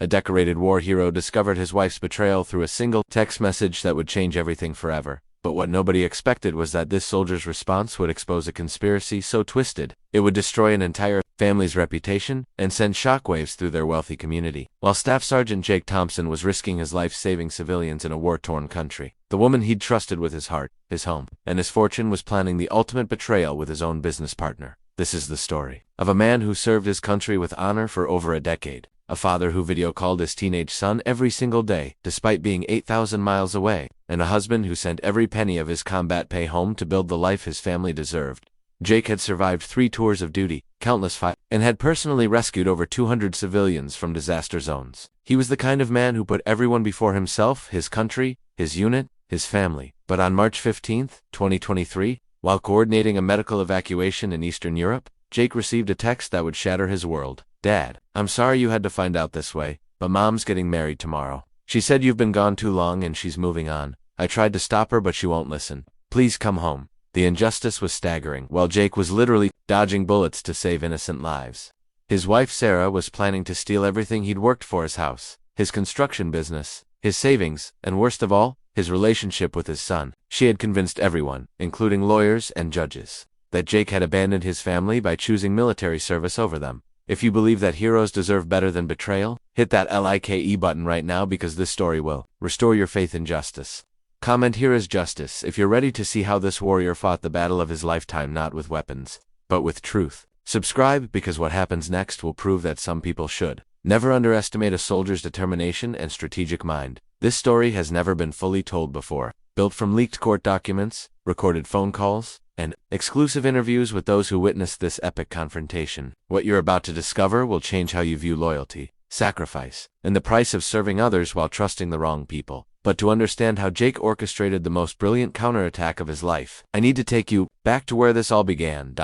a decorated war hero, discovered his wife's betrayal through a single text message that would change everything forever. But what nobody expected was that this soldier's response would expose a conspiracy so twisted, it would destroy an entire family's reputation and send shockwaves through their wealthy community. While Staff Sergeant Jake Thompson was risking his life saving civilians in a war-torn country, the woman he'd trusted with his heart, his home, and his fortune was planning the ultimate betrayal with his own business partner. This is the story of a man who served his country with honor for over a decade, a father who video called his teenage son every single day, despite being 8,000 miles away, and a husband who sent every penny of his combat pay home to build the life his family deserved. Jake had survived 3 tours of duty, countless fights, and had personally rescued over 200 civilians from disaster zones. He was the kind of man who put everyone before himself, his country, his unit, his family. But on March 15, 2023, while coordinating a medical evacuation in Eastern Europe, Jake received a text that would shatter his world. "Dad, I'm sorry you had to find out this way, but Mom's getting married tomorrow. She said you've been gone too long and she's moving on. I tried to stop her but she won't listen. Please come home." The injustice was staggering, while Jake was literally dodging bullets to save innocent lives. His wife Sarah was planning to steal everything he'd worked for: his house, his construction business, his savings, and worst of all, his relationship with his son. She had convinced everyone, including lawyers and judges, that Jake had abandoned his family by choosing military service over them. If you believe that heroes deserve better than betrayal, hit that like button right now, because this story will restore your faith in justice. Comment "Here is justice" if you're ready to see how this warrior fought the battle of his lifetime, not with weapons, but with truth. Subscribe, because what happens next will prove that some people should never underestimate a soldier's determination and strategic mind. This story has never been fully told before. Built from leaked court documents, recorded phone calls, and exclusive interviews with those who witnessed this epic confrontation. What you're about to discover will change how you view loyalty, sacrifice, and the price of serving others while trusting the wrong people. But to understand how Jake orchestrated the most brilliant counterattack of his life, I need to take you back to where this all began.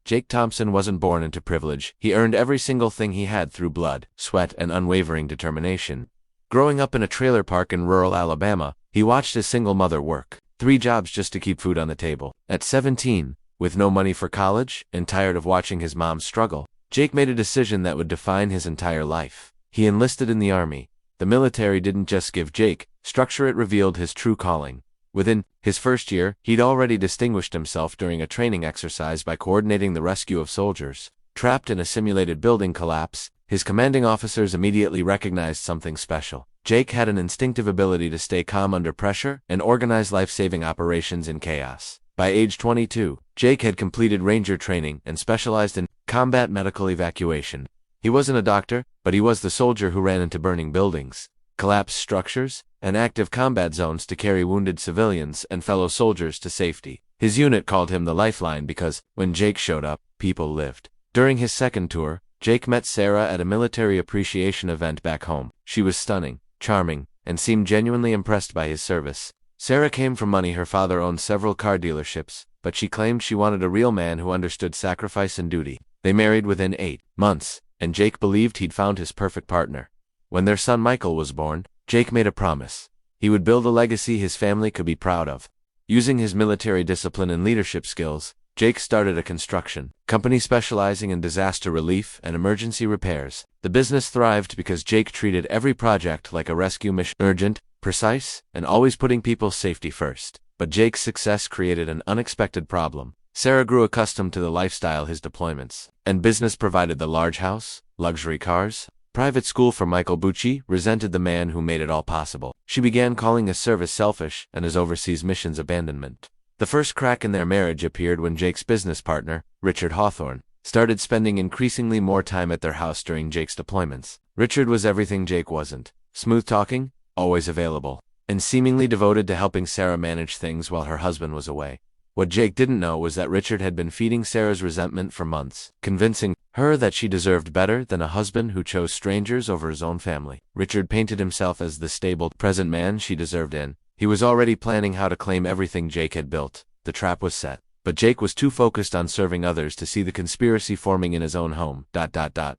Jake Thompson wasn't born into privilege. He earned every single thing he had through blood, sweat, and unwavering determination. Growing up in a trailer park in rural Alabama, he watched his single mother work 3 jobs just to keep food on the table. At 17, with no money for college and tired of watching his mom struggle, Jake made a decision that would define his entire life. He enlisted in the Army. The military didn't just give Jake structure, it revealed his true calling. Within his first year, he'd already distinguished himself during a training exercise by coordinating the rescue of soldiers trapped in a simulated building collapse. His commanding officers immediately recognized something special. Jake had an instinctive ability to stay calm under pressure and organize life-saving operations in chaos. By age 22, Jake had completed Ranger training and specialized in combat medical evacuation. He wasn't a doctor, but he was the soldier who ran into burning buildings, collapsed structures, and active combat zones to carry wounded civilians and fellow soldiers to safety. His unit called him the Lifeline because, when Jake showed up, people lived. During his second tour, Jake met Sarah at a military appreciation event back home. She was stunning, charming, and seemed genuinely impressed by his service. Sarah came from money. Her father owned several car dealerships, but she claimed she wanted a real man who understood sacrifice and duty. They married within 8 months, and Jake believed he'd found his perfect partner. When their son Michael was born, Jake made a promise. He would build a legacy his family could be proud of. Using his military discipline and leadership skills, Jake started a construction company specializing in disaster relief and emergency repairs. The business thrived because Jake treated every project like a rescue mission: urgent, precise, and always putting people's safety first. But Jake's success created an unexpected problem. Sarah grew accustomed to the lifestyle his deployments and business provided: the large house, luxury cars, private school for Michael. Bucci resented the man who made it all possible. She began calling his service selfish and his overseas missions abandonment. The first crack in their marriage appeared when Jake's business partner, Richard Hawthorne, started spending increasingly more time at their house during Jake's deployments. Richard was everything Jake wasn't: smooth-talking, always available, and seemingly devoted to helping Sarah manage things while her husband was away. What Jake didn't know was that Richard had been feeding Sarah's resentment for months, convincing her that she deserved better than a husband who chose strangers over his own family. Richard painted himself as the stable, present man she deserved. He was already planning how to claim everything Jake had built. The trap was set. But Jake was too focused on serving others to see the conspiracy forming in his own home.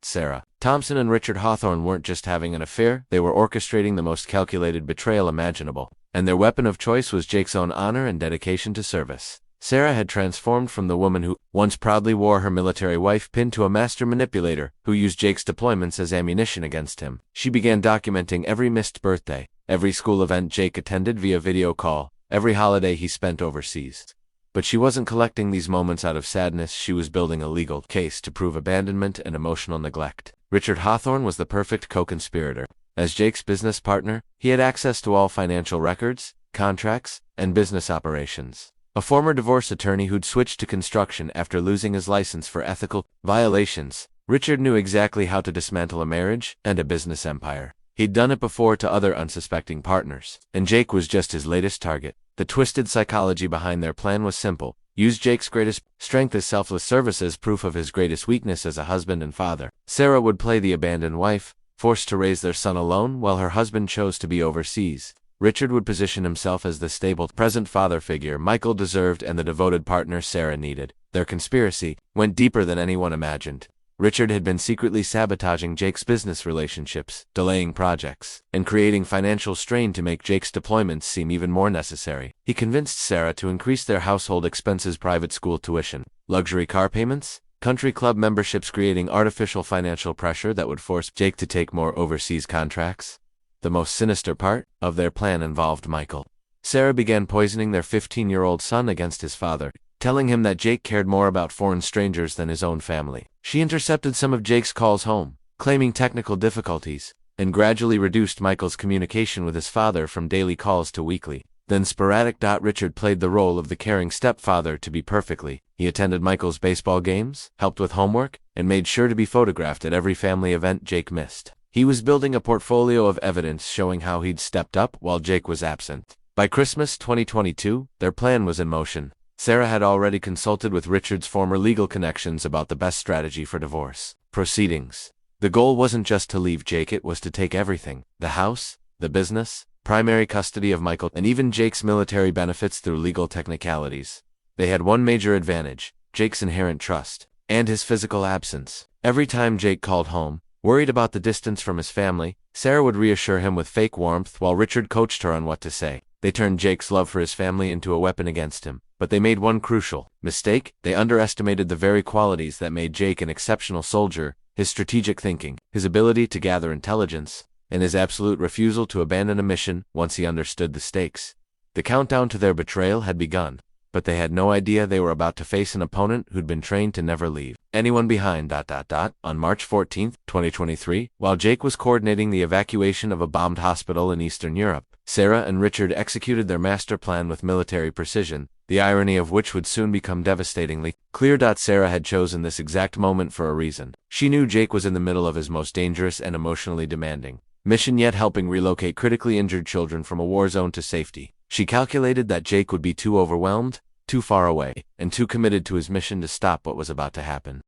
Sarah Thompson and Richard Hawthorne weren't just having an affair, they were orchestrating the most calculated betrayal imaginable. And their weapon of choice was Jake's own honor and dedication to service. Sarah had transformed from the woman who once proudly wore her military wife pin to a master manipulator who used Jake's deployments as ammunition against him. She began documenting every missed birthday, every school event Jake attended via video call, every holiday he spent overseas. But she wasn't collecting these moments out of sadness, she was building a legal case to prove abandonment and emotional neglect. Richard Hawthorne was the perfect co-conspirator. As Jake's business partner, he had access to all financial records, contracts, and business operations. A former divorce attorney who'd switched to construction after losing his license for ethical violations, Richard knew exactly how to dismantle a marriage and a business empire. He'd done it before to other unsuspecting partners, and Jake was just his latest target. The twisted psychology behind their plan was simple: use Jake's greatest strength as selfless service as proof of his greatest weakness as a husband and father. Sarah would play the abandoned wife, forced to raise their son alone while her husband chose to be overseas. Richard would position himself as the stable, present father figure Michael deserved and the devoted partner Sarah needed. Their conspiracy went deeper than anyone imagined. Richard had been secretly sabotaging Jake's business relationships, delaying projects, and creating financial strain to make Jake's deployments seem even more necessary. He convinced Sarah to increase their household expenses, private school tuition, luxury car payments, country club memberships, creating artificial financial pressure that would force Jake to take more overseas contracts. The most sinister part of their plan involved Michael. Sarah began poisoning their 15-year-old son against his father, telling him that Jake cared more about foreign strangers than his own family. She intercepted some of Jake's calls home, claiming technical difficulties, and gradually reduced Michael's communication with his father from daily calls to weekly, then sporadic. Richard played the role of the caring stepfather to be perfectly. He attended Michael's baseball games, helped with homework, and made sure to be photographed at every family event Jake missed. He was building a portfolio of evidence showing how he'd stepped up while Jake was absent. By Christmas 2022, their plan was in motion. Sarah had already consulted with Richard's former legal connections about the best strategy for divorce proceedings. The goal wasn't just to leave Jake, it was to take everything: the house, the business, primary custody of Michael, and even Jake's military benefits through legal technicalities. They had one major advantage: Jake's inherent trust, and his physical absence. Every time Jake called home, worried about the distance from his family, Sarah would reassure him with fake warmth while Richard coached her on what to say. They turned Jake's love for his family into a weapon against him. But they made one crucial mistake: they underestimated the very qualities that made Jake an exceptional soldier: his strategic thinking, his ability to gather intelligence, and his absolute refusal to abandon a mission once he understood the stakes. The countdown to their betrayal had begun, but they had no idea they were about to face an opponent who'd been trained to never leave anyone behind. On March 14, 2023, while Jake was coordinating the evacuation of a bombed hospital in Eastern Europe, Sarah and Richard executed their master plan with military precision, the irony of which would soon become devastatingly clear. Sarah had chosen this exact moment for a reason. She knew Jake was in the middle of his most dangerous and emotionally demanding mission yet, helping relocate critically injured children from a war zone to safety. She calculated that Jake would be too overwhelmed, too far away, and too committed to his mission to stop what was about to happen.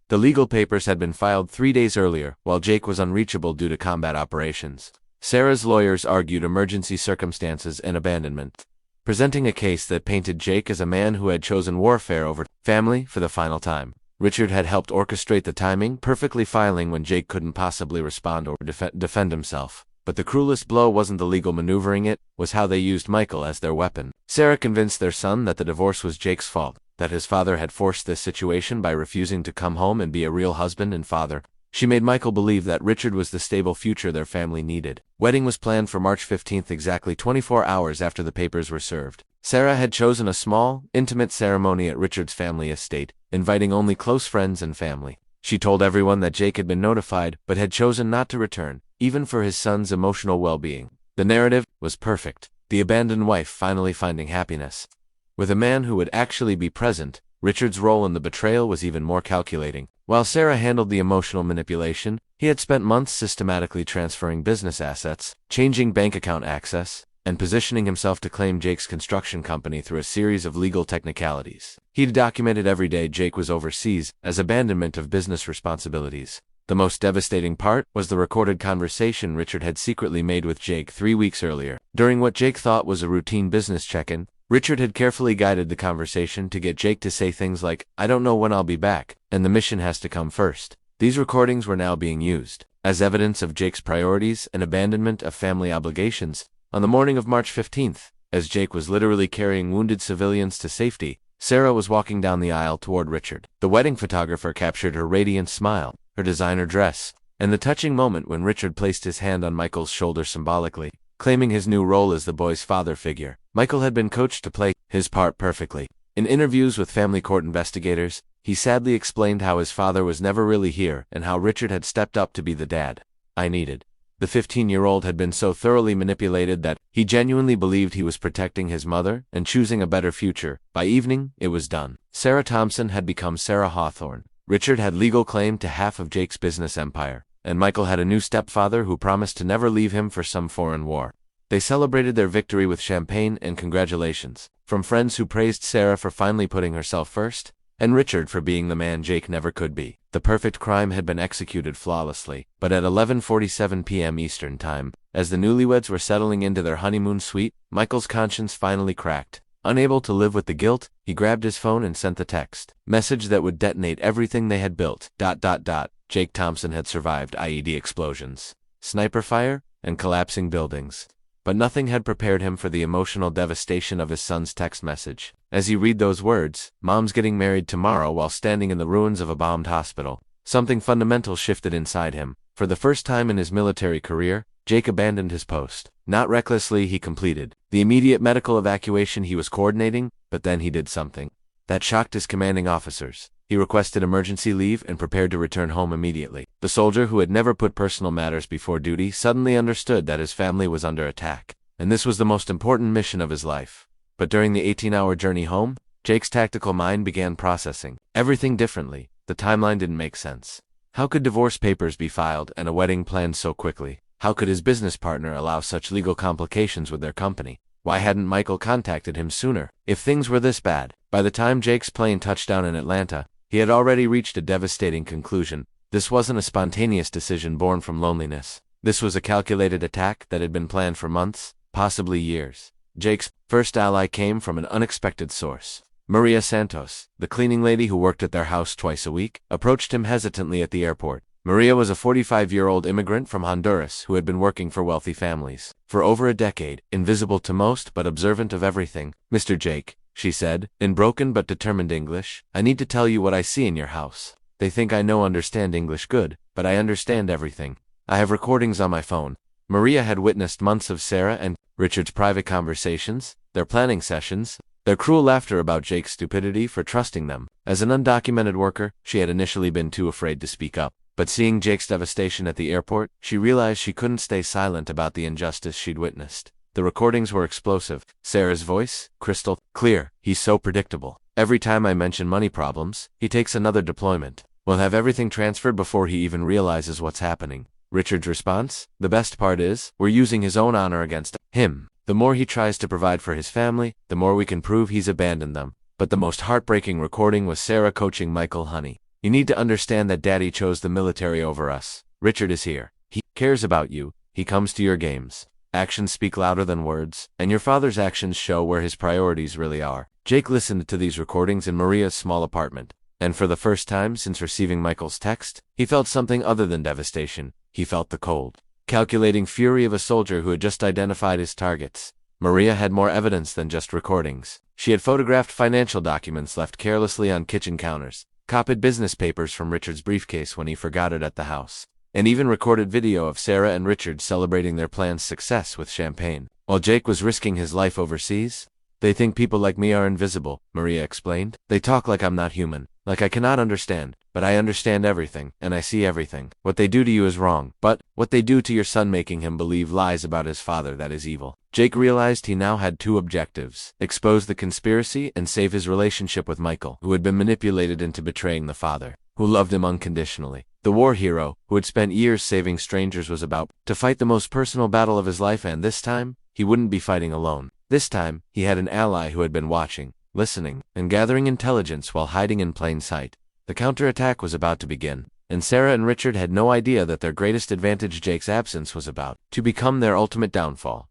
The legal papers had been filed 3 days earlier, while Jake was unreachable due to combat operations. Sarah's lawyers argued emergency circumstances and abandonment, presenting a case that painted Jake as a man who had chosen warfare over family for the final time. Richard had helped orchestrate the timing, perfectly filing when Jake couldn't possibly respond or defend himself. But the cruelest blow wasn't the legal maneuvering, it was how they used Michael as their weapon. Sarah convinced their son that the divorce was Jake's fault, that his father had forced this situation by refusing to come home and be a real husband and father. She made Michael believe that Richard was the stable future their family needed. Wedding was planned for March 15, exactly 24 hours after the papers were served. Sarah had chosen a small, intimate ceremony at Richard's family estate, inviting only close friends and family. She told everyone that Jake had been notified, but had chosen not to return, even for his son's emotional well-being. The narrative was perfect: the abandoned wife finally finding happiness with a man who would actually be present. Richard's role in the betrayal was even more calculating. While Sarah handled the emotional manipulation, he had spent months systematically transferring business assets, changing bank account access, and positioning himself to claim Jake's construction company through a series of legal technicalities. He'd documented every day Jake was overseas as abandonment of business responsibilities. The most devastating part was the recorded conversation Richard had secretly made with Jake 3 weeks earlier. During what Jake thought was a routine business check-in, Richard had carefully guided the conversation to get Jake to say things like, "I don't know when I'll be back, and the mission has to come first." These recordings were now being used as evidence of Jake's priorities and abandonment of family obligations. On the morning of March 15th, As Jake was literally carrying wounded civilians to safety, Sarah was walking down the aisle toward Richard. The wedding photographer captured her radiant smile, her designer dress, and the touching moment when Richard placed his hand on Michael's shoulder symbolically, claiming his new role as the boy's father figure. Michael had been coached to play his part perfectly. In interviews with family court investigators, he sadly explained how his father was never really here and how Richard had stepped up to be the dad I needed. The 15-year-old had been so thoroughly manipulated that he genuinely believed he was protecting his mother and choosing a better future. By evening, it was done. Sarah Thompson had become Sarah Hawthorne. Richard had legal claim to half of Jake's business empire, and Michael had a new stepfather who promised to never leave him for some foreign war. They celebrated their victory with champagne and congratulations, from friends who praised Sarah for finally putting herself first, and Richard for being the man Jake never could be. The perfect crime had been executed flawlessly, but at 11:47 p.m. Eastern Time, as the newlyweds were settling into their honeymoon suite, Michael's conscience finally cracked. Unable to live with the guilt, he grabbed his phone and sent the text message that would detonate everything they had built. Jake Thompson had survived IED explosions, sniper fire, and collapsing buildings. But nothing had prepared him for the emotional devastation of his son's text message. As he read those words, "Mom's getting married tomorrow," while standing in the ruins of a bombed hospital, something fundamental shifted inside him. For the first time in his military career, Jake abandoned his post. Not recklessly, he completed the immediate medical evacuation he was coordinating, but then he did something that shocked his commanding officers. He requested emergency leave and prepared to return home immediately. The soldier who had never put personal matters before duty suddenly understood that his family was under attack, and this was the most important mission of his life. But during the 18-hour journey home, Jake's tactical mind began processing everything differently. The timeline didn't make sense. How could divorce papers be filed and a wedding planned so quickly? How could his business partner allow such legal complications with their company? Why hadn't Michael contacted him sooner? If things were this bad, by the time Jake's plane touched down in Atlanta, he had already reached a devastating conclusion. This wasn't a spontaneous decision born from loneliness. This was a calculated attack that had been planned for months, possibly years. Jake's first ally came from an unexpected source. Maria Santos, the cleaning lady who worked at their house twice a week, approached him hesitantly at the airport. Maria was a 45-year-old immigrant from Honduras who had been working for wealthy families for over a decade, invisible to most but observant of everything. "Mr. Jake," she said, in broken but determined English, "I need to tell you what I see in your house. They think I understand English good, but I understand everything. I have recordings on my phone." Maria had witnessed months of Sarah and Richard's private conversations, their planning sessions, their cruel laughter about Jake's stupidity for trusting them. As an undocumented worker, she had initially been too afraid to speak up. But seeing Jake's devastation at the airport, she realized she couldn't stay silent about the injustice she'd witnessed. The recordings were explosive. Sarah's voice, crystal clear. "He's so predictable. Every time I mention money problems, he takes another deployment. We'll have everything transferred before he even realizes what's happening." Richard's response, "The best part is, we're using his own honor against him. The more he tries to provide for his family, the more we can prove he's abandoned them." But the most heartbreaking recording was Sarah coaching Michael. "Honey, you need to understand that Daddy chose the military over us. Richard is here. He cares about you. He comes to your games. Actions speak louder than words, and your father's actions show where his priorities really are." Jake listened to these recordings in Maria's small apartment, and for the first time since receiving Michael's text, he felt something other than devastation. He felt the cold, calculating fury of a soldier who had just identified his targets. Maria had more evidence than just recordings. She had photographed financial documents left carelessly on kitchen counters, copied business papers from Richard's briefcase when he forgot it at the house, and even recorded video of Sarah and Richard celebrating their plan's success with champagne, while Jake was risking his life overseas. "They think people like me are invisible," Maria explained. "They talk like I'm not human, like I cannot understand, but I understand everything, and I see everything. What they do to you is wrong, but what they do to your son, making him believe lies about his father, that is evil." Jake realized he now had two objectives: expose the conspiracy and save his relationship with Michael, who had been manipulated into betraying the father, who loved him unconditionally. The war hero, who had spent years saving strangers, was about to fight the most personal battle of his life, and this time, he wouldn't be fighting alone. This time, he had an ally who had been watching, listening, and gathering intelligence while hiding in plain sight. The counterattack was about to begin, and Sarah and Richard had no idea that their greatest advantage, Jake's absence, was about to become their ultimate downfall.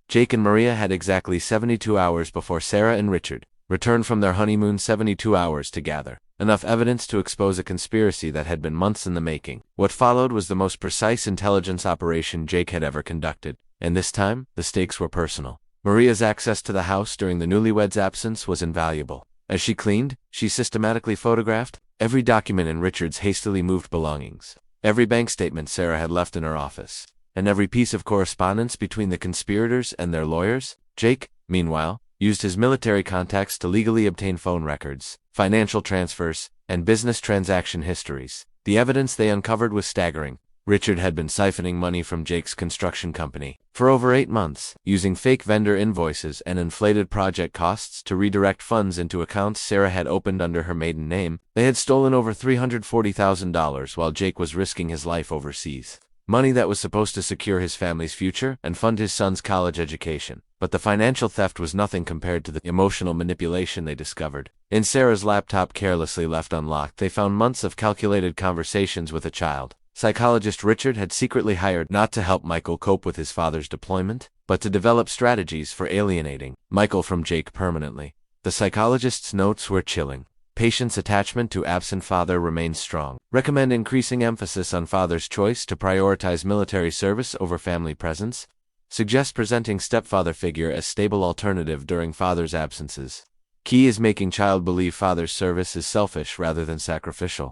Jake and Maria had exactly 72 hours before Sarah and Richard returned from their honeymoon. 72 hours to gather enough evidence to expose a conspiracy that had been months in the making. What followed was the most precise intelligence operation Jake had ever conducted, and this time, the stakes were personal. Maria's access to the house during the newlyweds' absence was invaluable. As she cleaned, she systematically photographed every document in Richard's hastily moved belongings, every bank statement Sarah had left in her office, and every piece of correspondence between the conspirators and their lawyers. Jake, meanwhile, used his military contacts to legally obtain phone records, financial transfers, and business transaction histories. The evidence they uncovered was staggering. Richard had been siphoning money from Jake's construction company for over 8 months, using fake vendor invoices and inflated project costs to redirect funds into accounts Sarah had opened under her maiden name. They had stolen over $340,000 while Jake was risking his life overseas. Money that was supposed to secure his family's future and fund his son's college education. But the financial theft was nothing compared to the emotional manipulation they discovered. In Sarah's laptop carelessly left unlocked, they found months of calculated conversations with a child psychologist Richard had secretly hired not to help Michael cope with his father's deployment, but to develop strategies for alienating Michael from Jake permanently. The psychologist's notes were chilling. Patient's attachment to absent father remains strong. Recommend increasing emphasis on father's choice to prioritize military service over family presence. Suggest presenting stepfather figure as stable alternative during father's absences. Key is making child believe father's service is selfish rather than sacrificial.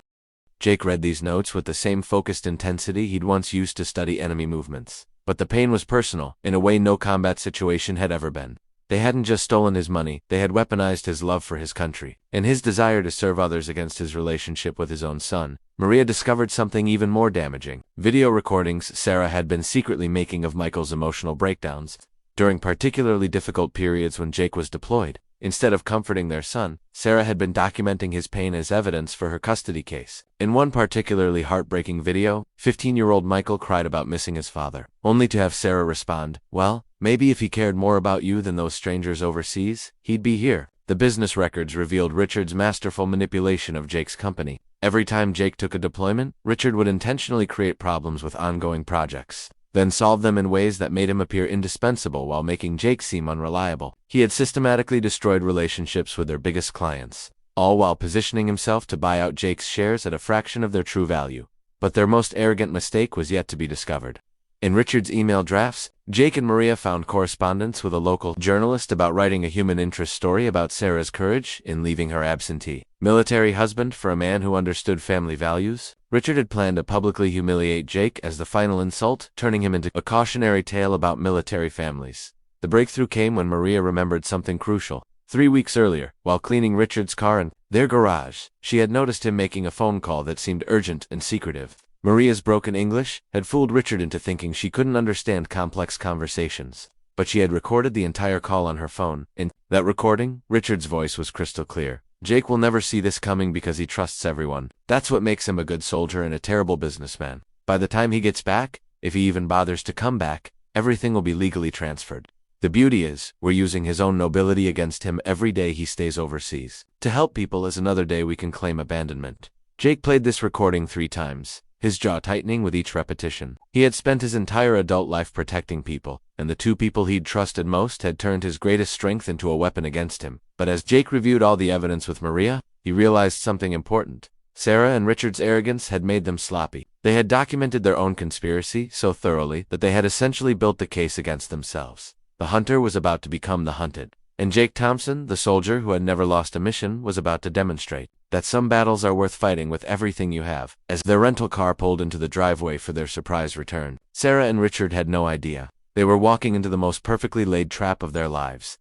Jake read these notes with the same focused intensity he'd once used to study enemy movements. But the pain was personal, in a way no combat situation had ever been. They hadn't just stolen his money, they had weaponized his love for his country, and his desire to serve others against his relationship with his own son. Maria discovered something even more damaging. Video recordings Sarah had been secretly making of Michael's emotional breakdowns during particularly difficult periods when Jake was deployed. Instead of comforting their son, Sarah had been documenting his pain as evidence for her custody case. In one particularly heartbreaking video, 15-year-old Michael cried about missing his father, only to have Sarah respond, "Well, maybe if he cared more about you than those strangers overseas, he'd be here." The business records revealed Richard's masterful manipulation of Jake's company. Every time Jake took a deployment, Richard would intentionally create problems with ongoing projects, then solve them in ways that made him appear indispensable while making Jake seem unreliable. He had systematically destroyed relationships with their biggest clients, all while positioning himself to buy out Jake's shares at a fraction of their true value. But their most arrogant mistake was yet to be discovered. In Richard's email drafts, Jake and Maria found correspondence with a local journalist about writing a human interest story about Sarah's courage in leaving her absentee military husband for a man who understood family values. Richard had planned to publicly humiliate Jake as the final insult, turning him into a cautionary tale about military families. The breakthrough came when Maria remembered something crucial. 3 weeks earlier, while cleaning Richard's car in their garage, she had noticed him making a phone call that seemed urgent and secretive. Maria's broken English had fooled Richard into thinking she couldn't understand complex conversations, but she had recorded the entire call on her phone. In that recording, Richard's voice was crystal clear. "Jake will never see this coming because he trusts everyone. That's what makes him a good soldier and a terrible businessman. By the time he gets back, if he even bothers to come back, everything will be legally transferred. The beauty is, we're using his own nobility against him every day he stays overseas. To help people is another day we can claim abandonment." Jake played this recording 3 times, his jaw tightening with each repetition. He had spent his entire adult life protecting people, and the 2 people he'd trusted most had turned his greatest strength into a weapon against him. But as Jake reviewed all the evidence with Maria, he realized something important. Sarah and Richard's arrogance had made them sloppy. They had documented their own conspiracy so thoroughly that they had essentially built the case against themselves. The hunter was about to become the hunted. And Jake Thompson, the soldier who had never lost a mission, was about to demonstrate that some battles are worth fighting with everything you have. As their rental car pulled into the driveway for their surprise return, Sarah and Richard had no idea. They were walking into the most perfectly laid trap of their lives.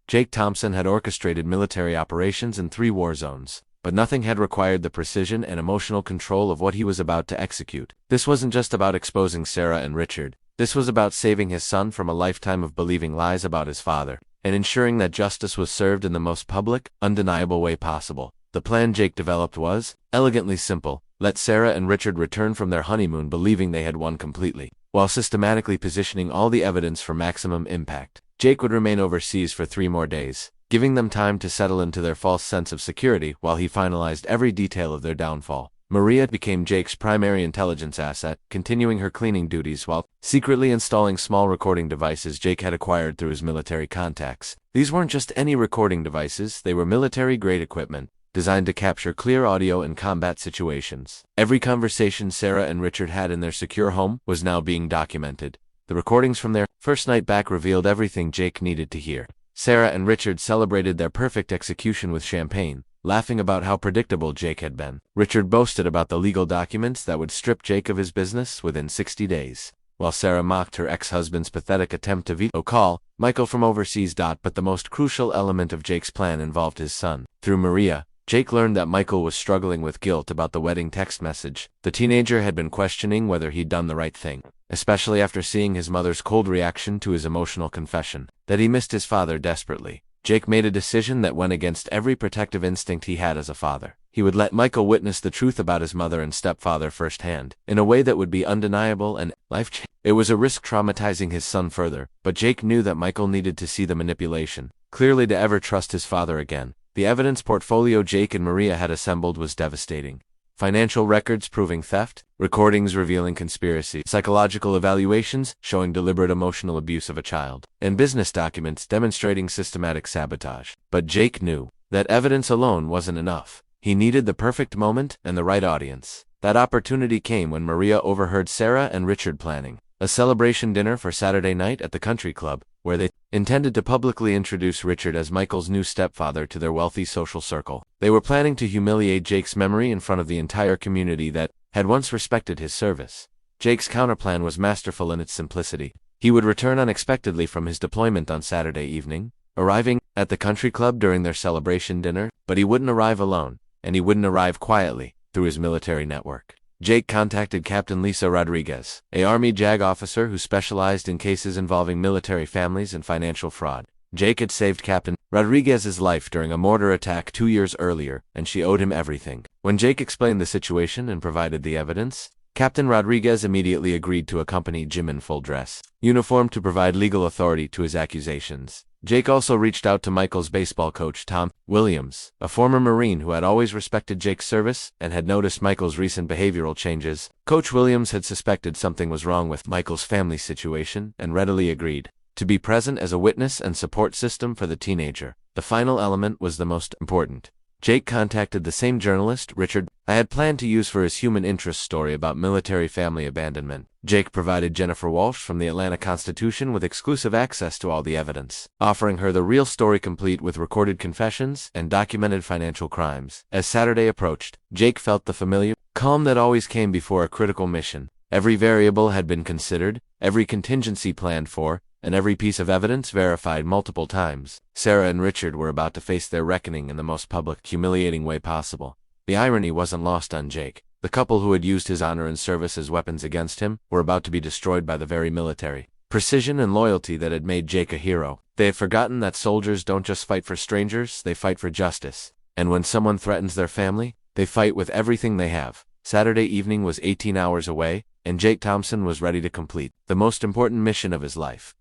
Jake Thompson had orchestrated military operations in 3 war zones, but nothing had required the precision and emotional control of what he was about to execute. This wasn't just about exposing Sarah and Richard. This was about saving his son from a lifetime of believing lies about his father, and ensuring that justice was served in the most public, undeniable way possible. The plan Jake developed was elegantly simple: let Sarah and Richard return from their honeymoon believing they had won completely, while systematically positioning all the evidence for maximum impact. Jake would remain overseas for 3 more days, giving them time to settle into their false sense of security while he finalized every detail of their downfall. Maria became Jake's primary intelligence asset, continuing her cleaning duties while secretly installing small recording devices Jake had acquired through his military contacts. These weren't just any recording devices, they were military-grade equipment, designed to capture clear audio in combat situations. Every conversation Sarah and Richard had in their secure home was now being documented. The recordings from their first night back revealed everything Jake needed to hear. Sarah and Richard celebrated their perfect execution with champagne, laughing about how predictable Jake had been. Richard boasted about the legal documents that would strip Jake of his business within 60 days, while Sarah mocked her ex-husband's pathetic attempt to veto call Michael from overseas. But the most crucial element of Jake's plan involved his son. Through Maria, Jake learned that Michael was struggling with guilt about the wedding text message. The teenager had been questioning whether he'd done the right thing, especially after seeing his mother's cold reaction to his emotional confession that he missed his father desperately. Jake made a decision that went against every protective instinct he had as a father. He would let Michael witness the truth about his mother and stepfather firsthand, in a way that would be undeniable and life-changing. It was a risk traumatizing his son further, but Jake knew that Michael needed to see the manipulation clearly to ever trust his father again. The evidence portfolio Jake and Maria had assembled was devastating. Financial records proving theft, recordings revealing conspiracy, psychological evaluations showing deliberate emotional abuse of a child, and business documents demonstrating systematic sabotage. But Jake knew that evidence alone wasn't enough. He needed the perfect moment and the right audience. That opportunity came when Maria overheard Sarah and Richard planning a celebration dinner for Saturday night at the country club, where they intended to publicly introduce Richard as Michael's new stepfather to their wealthy social circle. They were planning to humiliate Jake's memory in front of the entire community that had once respected his service. Jake's counterplan was masterful in its simplicity. He would return unexpectedly from his deployment on Saturday evening, arriving at the country club during their celebration dinner, but he wouldn't arrive alone, and he wouldn't arrive quietly. Through his military network, Jake contacted Captain Lisa Rodriguez, an Army JAG officer who specialized in cases involving military families and financial fraud. Jake had saved Captain Rodriguez's life during a mortar attack 2 years earlier, and she owed him everything. When Jake explained the situation and provided the evidence, Captain Rodriguez immediately agreed to accompany Jim in full dress uniform to provide legal authority to his accusations. Jake also reached out to Michael's baseball coach Tom Williams, a former Marine who had always respected Jake's service and had noticed Michael's recent behavioral changes. Coach Williams had suspected something was wrong with Michael's family situation and readily agreed to be present as a witness and support system for the teenager. The final element was the most important. Jake contacted the same journalist, Richard, I had planned to use for his human interest story about military family abandonment. Jake provided Jennifer Walsh from the Atlanta Constitution with exclusive access to all the evidence, offering her the real story complete with recorded confessions and documented financial crimes. As Saturday approached, Jake felt the familiar calm that always came before a critical mission. Every variable had been considered, every contingency planned for, and every piece of evidence verified multiple times. Sarah and Richard were about to face their reckoning in the most public, humiliating way possible. The irony wasn't lost on Jake. The couple who had used his honor and service as weapons against him were about to be destroyed by the very military precision and loyalty that had made Jake a hero. They had forgotten that soldiers don't just fight for strangers, they fight for justice. And when someone threatens their family, they fight with everything they have. Saturday evening was 18 hours away, and Jake Thompson was ready to complete the most important mission of his life.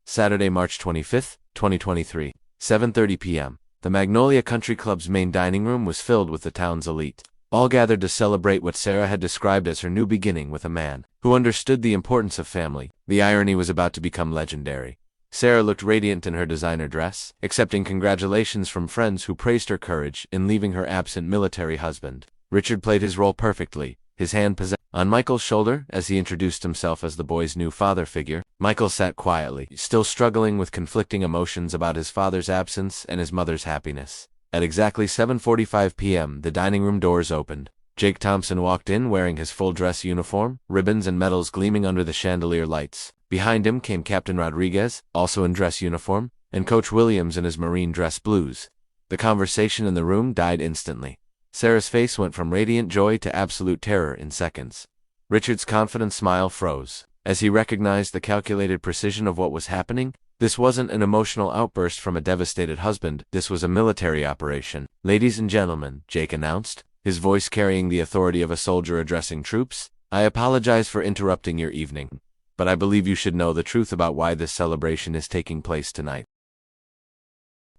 Saturday, March 25, 2023, 7:30 p.m. The Magnolia Country Club's main dining room was filled with the town's elite, all gathered to celebrate what Sarah had described as her new beginning with a man who understood the importance of family. The irony was about to become legendary. Sarah looked radiant in her designer dress, accepting congratulations from friends who praised her courage in leaving her absent military husband. Richard played his role perfectly, his hand possessed on Michael's shoulder as he introduced himself as the boy's new father figure. Michael sat quietly, still struggling with conflicting emotions about his father's absence and his mother's happiness. At exactly 7:45 p.m., the dining room doors opened. Jake Thompson walked in wearing his full dress uniform, ribbons and medals gleaming under the chandelier lights. Behind him came Captain Rodriguez, also in dress uniform, and Coach Williams in his Marine dress blues. The conversation in the room died instantly. Sarah's face went from radiant joy to absolute terror in seconds. Richard's confident smile froze as he recognized the calculated precision of what was happening. This wasn't an emotional outburst from a devastated husband, this was a military operation. Ladies and gentlemen, Jake announced, his voice carrying the authority of a soldier addressing troops, I apologize for interrupting your evening, but I believe you should know the truth about why this celebration is taking place tonight.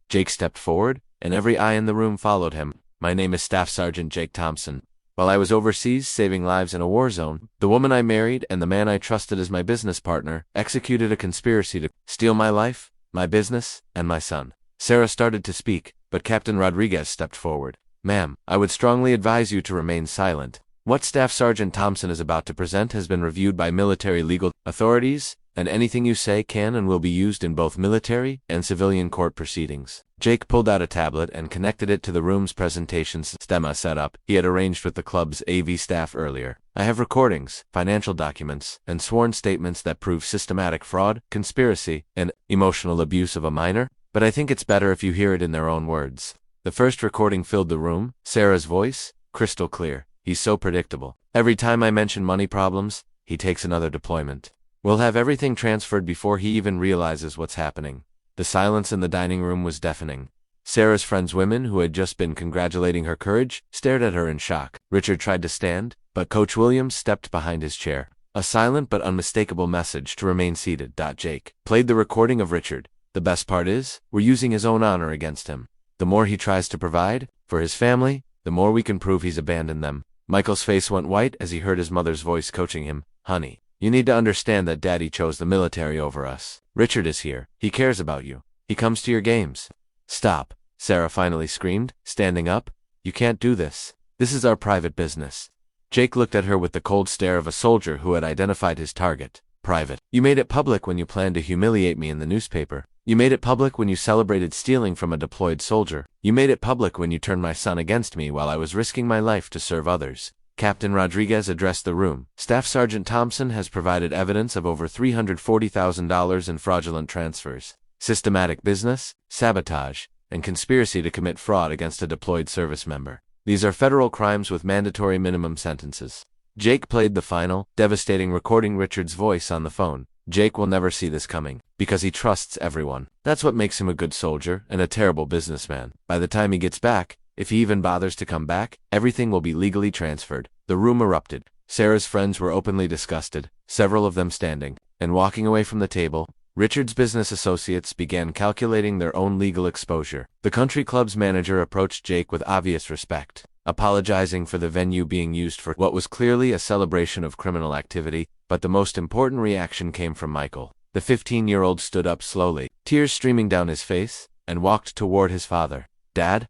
Jake stepped forward, and every eye in the room followed him. My name is Staff Sergeant Jake Thompson. While I was overseas saving lives in a war zone, the woman I married and the man I trusted as my business partner executed a conspiracy to steal my life, my business, and my son. Sarah started to speak, but Captain Rodriguez stepped forward. Ma'am, I would strongly advise you to remain silent. What Staff Sergeant Thompson is about to present has been reviewed by military legal authorities and anything you say can and will be used in both military and civilian court proceedings. Jake pulled out a tablet and connected it to the room's presentation schema setup he had arranged with the club's AV staff earlier. I have recordings, financial documents, and sworn statements that prove systematic fraud, conspiracy, and emotional abuse of a minor, but I think it's better if you hear it in their own words. The first recording filled the room, Sarah's voice, crystal clear. He's so predictable. Every time I mention money problems, he takes another deployment. We'll have everything transferred before he even realizes what's happening. The silence in the dining room was deafening. Sarah's friends, women who had just been congratulating her courage, stared at her in shock. Richard tried to stand, but Coach Williams stepped behind his chair. A silent but unmistakable message to remain seated. Jake played the recording of Richard. The best part is, we're using his own honor against him. The more he tries to provide for his family, the more we can prove he's abandoned them. Michael's face went white as he heard his mother's voice coaching him. Honey, you need to understand that Daddy chose the military over us. Richard is here. He cares about you. He comes to your games. Stop, Sarah finally screamed, standing up. You can't do this. This is our private business. Jake looked at her with the cold stare of a soldier who had identified his target. Private. You made it public when you planned to humiliate me in the newspaper. You made it public when you celebrated stealing from a deployed soldier. You made it public when you turned my son against me while I was risking my life to serve others. Captain Rodriguez addressed the room. Staff Sergeant Thompson has provided evidence of over $340,000 in fraudulent transfers, systematic business, sabotage, and conspiracy to commit fraud against a deployed service member. These are federal crimes with mandatory minimum sentences. Jake played the final, devastating recording. Richard's voice on the phone. Jake will never see this coming, because he trusts everyone. That's what makes him a good soldier and a terrible businessman. By the time he gets back, if he even bothers to come back, everything will be legally transferred. The room erupted. Sarah's friends were openly disgusted, several of them standing and walking away from the table. Richard's business associates began calculating their own legal exposure. The country club's manager approached Jake with obvious respect, apologizing for the venue being used for what was clearly a celebration of criminal activity, but the most important reaction came from Michael. The 15-year-old stood up slowly, tears streaming down his face, and walked toward his father. Dad?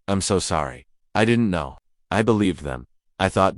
I'm so sorry. I didn't know. I believed them. I thought ...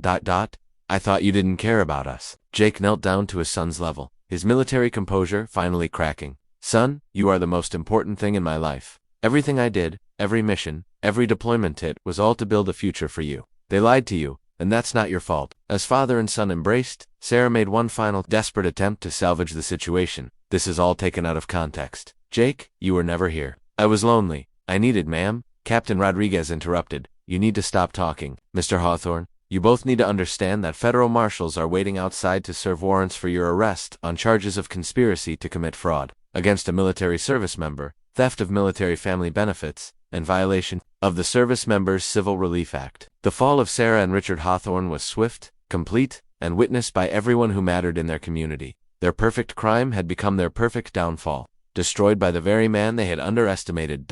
I thought you didn't care about us. Jake knelt down to his son's level, his military composure finally cracking. Son, you are the most important thing in my life. Everything I did, every mission, every deployment hit was all to build a future for you. They lied to you, and that's not your fault. As father and son embraced, Sarah made one final, desperate attempt to salvage the situation. This is all taken out of context. Jake, you were never here. I was lonely. I needed, ma'am. Captain Rodriguez interrupted. You need to stop talking. Mr. Hawthorne, you both need to understand that federal marshals are waiting outside to serve warrants for your arrest on charges of conspiracy to commit fraud against a military service member, theft of military family benefits, and violation of the Service Members Civil Relief Act. The fall of Sarah and Richard Hawthorne was swift, complete, and witnessed by everyone who mattered in their community. Their perfect crime had become their perfect downfall, destroyed by the very man they had underestimated.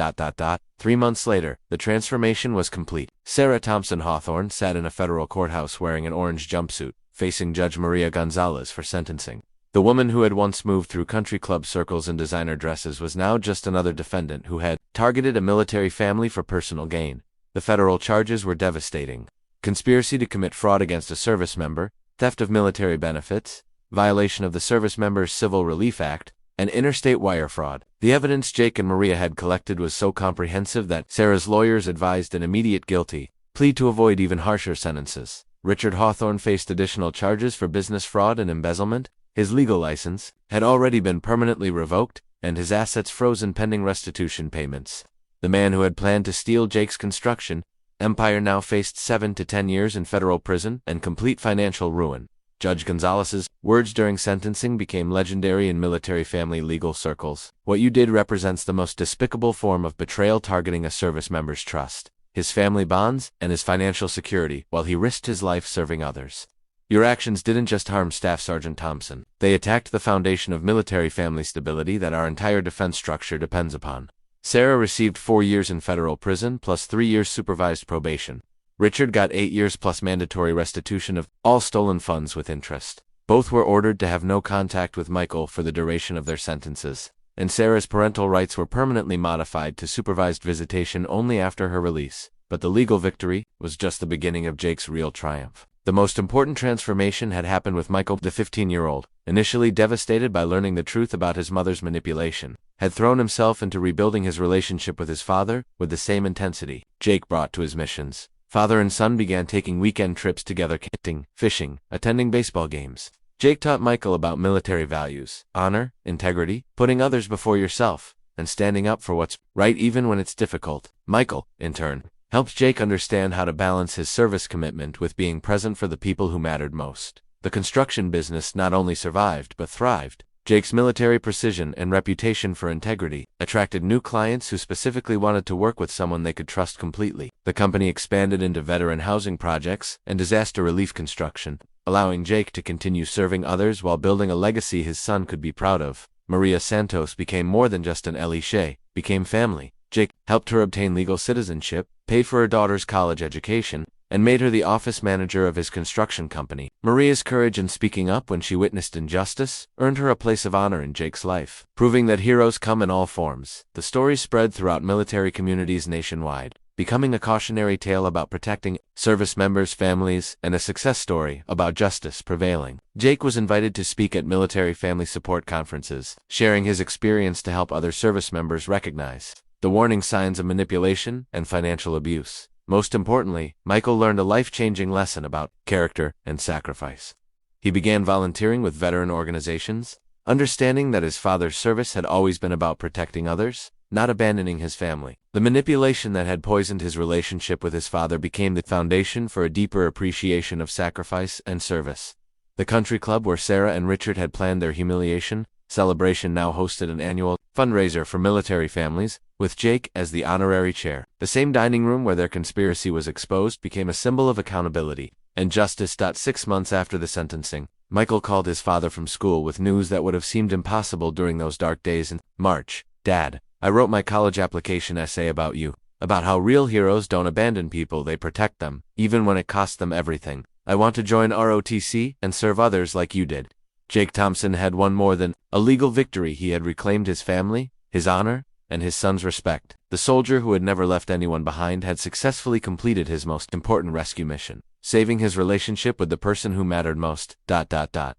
3 months later, the transformation was complete. Sarah Thompson Hawthorne sat in a federal courthouse wearing an orange jumpsuit, facing Judge Maria Gonzalez for sentencing. The woman who had once moved through country club circles in designer dresses was now just another defendant who had targeted a military family for personal gain. The federal charges were devastating: conspiracy to commit fraud against a service member, theft of military benefits, violation of the Service Members Civil Relief Act, and interstate wire fraud. The evidence Jake and Maria had collected was so comprehensive that Sarah's lawyers advised an immediate guilty plea to avoid even harsher sentences. Richard Hawthorne faced additional charges for business fraud and embezzlement. His legal license had already been permanently revoked, and his assets frozen pending restitution payments. The man who had planned to steal Jake's construction empire now faced 7 to 10 years in federal prison and complete financial ruin. Judge Gonzalez's words during sentencing became legendary in military family legal circles. What you did represents the most despicable form of betrayal, targeting a service member's trust, his family bonds, and his financial security, while he risked his life serving others. Your actions didn't just harm Staff Sergeant Thompson. They attacked the foundation of military family stability that our entire defense structure depends upon. Sarah received 4 years in federal prison plus 3 years supervised probation. Richard got 8 years plus mandatory restitution of all stolen funds with interest. Both were ordered to have no contact with Michael for the duration of their sentences, and Sarah's parental rights were permanently modified to supervised visitation only after her release. But the legal victory was just the beginning of Jake's real triumph. The most important transformation had happened with Michael, the 15-year-old, initially devastated by learning the truth about his mother's manipulation, had thrown himself into rebuilding his relationship with his father with the same intensity Jake brought to his missions. Father and son began taking weekend trips together, hunting, fishing, attending baseball games. Jake taught Michael about military values, honor, integrity, putting others before yourself, and standing up for what's right even when it's difficult. Michael, in turn, helped Jake understand how to balance his service commitment with being present for the people who mattered most. The construction business not only survived but thrived. Jake's military precision and reputation for integrity attracted new clients who specifically wanted to work with someone they could trust completely. The company expanded into veteran housing projects and disaster relief construction, allowing Jake to continue serving others while building a legacy his son could be proud of. Maria Santos became more than just an Ellie Shea, became family. Jake helped her obtain legal citizenship, paid for her daughter's college education, and made her the office manager of his construction company. Maria's courage in speaking up when she witnessed injustice earned her a place of honor in Jake's life, proving that heroes come in all forms. The story spread throughout military communities nationwide, becoming a cautionary tale about protecting service members' families and a success story about justice prevailing. Jake was invited to speak at military family support conferences, sharing his experience to help other service members recognize the warning signs of manipulation and financial abuse. Most importantly, Michael learned a life-changing lesson about character and sacrifice. He began volunteering with veteran organizations, understanding that his father's service had always been about protecting others, not abandoning his family. The manipulation that had poisoned his relationship with his father became the foundation for a deeper appreciation of sacrifice and service. The country club where Sarah and Richard had planned their humiliation celebration now hosted an annual fundraiser for military families, with Jake as the honorary chair. The same dining room where their conspiracy was exposed became a symbol of accountability and justice. 6 months after the sentencing, Michael called his father from school with news that would have seemed impossible during those dark days in March. "Dad, I wrote my college application essay about you, about how real heroes don't abandon people, they protect them, even when it costs them everything. I want to join ROTC and serve others like you did." Jake Thompson had won more than a legal victory. He had reclaimed his family, his honor, and his son's respect. The soldier who had never left anyone behind had successfully completed his most important rescue mission, saving his relationship with the person who mattered most.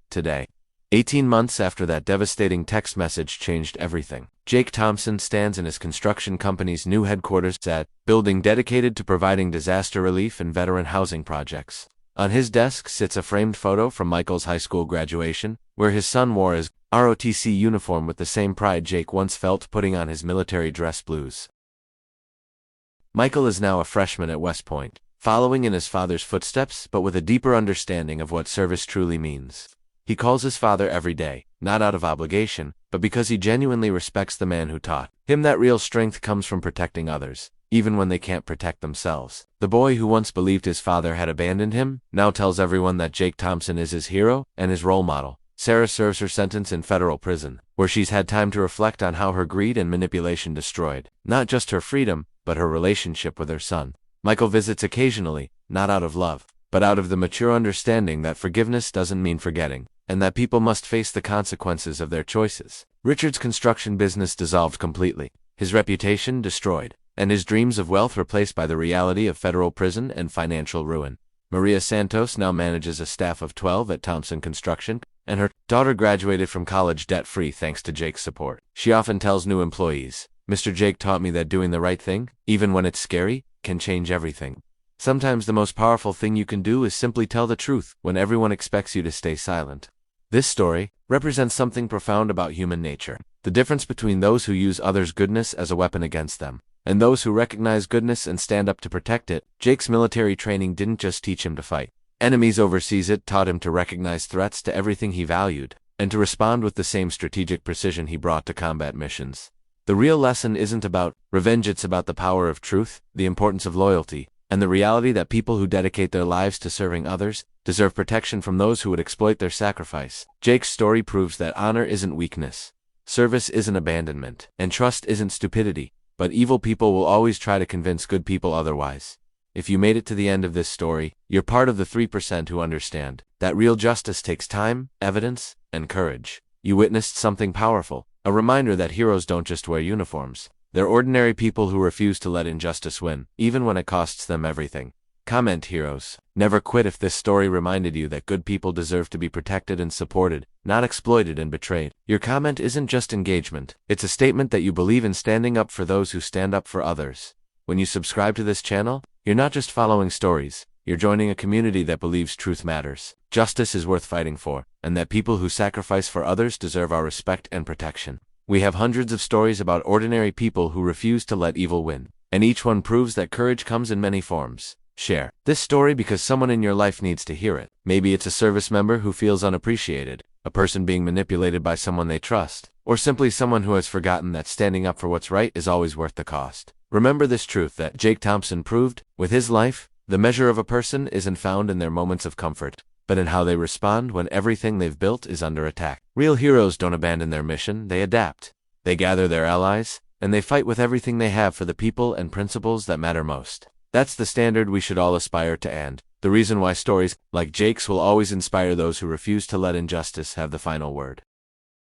Today, 18 months after that devastating text message changed everything, Jake Thompson stands in his construction company's new headquarters at building dedicated to providing disaster relief and veteran housing projects. On his desk sits a framed photo from Michael's high school graduation, where his son wore his ROTC uniform with the same pride Jake once felt putting on his military dress blues. Michael is now a freshman at West Point, following in his father's footsteps but with a deeper understanding of what service truly means. He calls his father every day, not out of obligation, but because he genuinely respects the man who taught him that real strength comes from protecting others, even when they can't protect themselves. The boy who once believed his father had abandoned him now tells everyone that Jake Thompson is his hero and his role model. Sarah serves her sentence in federal prison, where she's had time to reflect on how her greed and manipulation destroyed not just her freedom, but her relationship with her son. Michael visits occasionally, not out of love, but out of the mature understanding that forgiveness doesn't mean forgetting, and that people must face the consequences of their choices. Richard's construction business dissolved completely, his reputation destroyed, and his dreams of wealth replaced by the reality of federal prison and financial ruin. Maria Santos now manages a staff of 12 at Thompson Construction, and her daughter graduated from college debt-free thanks to Jake's support. She often tells new employees, "Mr. Jake taught me that doing the right thing, even when it's scary, can change everything." Sometimes the most powerful thing you can do is simply tell the truth when everyone expects you to stay silent. This story represents something profound about human nature, the difference between those who use others' goodness as a weapon against them, and those who recognize goodness and stand up to protect it. Jake's military training didn't just teach him to fight enemies overseas, it taught him to recognize threats to everything he valued, and to respond with the same strategic precision he brought to combat missions. The real lesson isn't about revenge, it's about the power of truth, the importance of loyalty, and the reality that people who dedicate their lives to serving others deserve protection from those who would exploit their sacrifice. Jake's story proves that honor isn't weakness, service isn't abandonment, and trust isn't stupidity, but evil people will always try to convince good people otherwise. If you made it to the end of this story, you're part of the 3% who understand that real justice takes time, evidence, and courage. You witnessed something powerful, a reminder that heroes don't just wear uniforms. They're ordinary people who refuse to let injustice win, even when it costs them everything. Comment, heroes. Never quit. If this story reminded you that good people deserve to be protected and supported, not exploited and betrayed. Your comment isn't just engagement. It's a statement that you believe in standing up for those who stand up for others. When you subscribe to this channel, you're not just following stories. You're joining a community that believes truth matters, justice is worth fighting for, and that people who sacrifice for others deserve our respect and protection. We have hundreds of stories about ordinary people who refuse to let evil win, and each one proves that courage comes in many forms. Share this story because someone in your life needs to hear it. Maybe it's a service member who feels unappreciated, a person being manipulated by someone they trust, or simply someone who has forgotten that standing up for what's right is always worth the cost. Remember this truth that Jake Thompson proved with his life: the measure of a person isn't found in their moments of comfort, but in how they respond when everything they've built is under attack. Real heroes don't abandon their mission, they adapt. They gather their allies, and they fight with everything they have for the people and principles that matter most. That's the standard we should all aspire to, and the reason why stories like Jake's will always inspire those who refuse to let injustice have the final word.